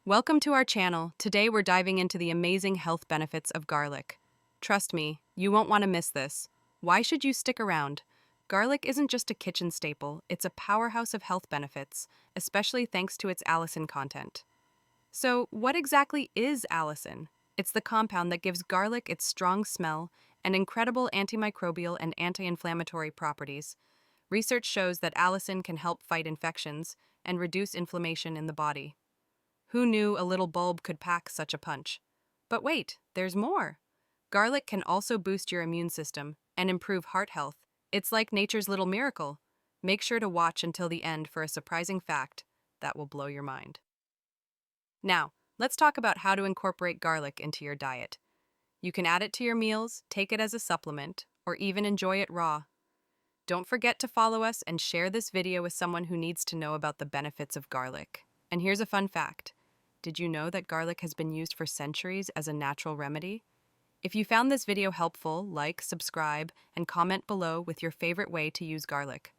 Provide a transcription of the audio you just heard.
Welcome to our channel. Today we're diving into the amazing health benefits of garlic. Trust me, you won't want to miss this. Why should you stick around? Garlic isn't just a kitchen staple, it's a powerhouse of health benefits, especially thanks to its allicin content. So, what exactly is allicin? It's the compound that gives garlic its strong smell and incredible antimicrobial and anti-inflammatory properties. Research shows that allicin can help fight infections and reduce inflammation in the body. Who knew a little bulb could pack such a punch? But wait, there's more. Garlic can also boost your immune system and improve heart health. It's like nature's little miracle. Make sure to watch until the end for a surprising fact that will blow your mind. Now, let's talk about how to incorporate garlic into your diet. You can add it to your meals, take it as a supplement, or even enjoy it raw. Don't forget to follow us and share this video with someone who needs to know about the benefits of garlic. And here's a fun fact. Did you know that garlic has been used for centuries as a natural remedy? If you found this video helpful, like, subscribe, and comment below with your favorite way to use garlic.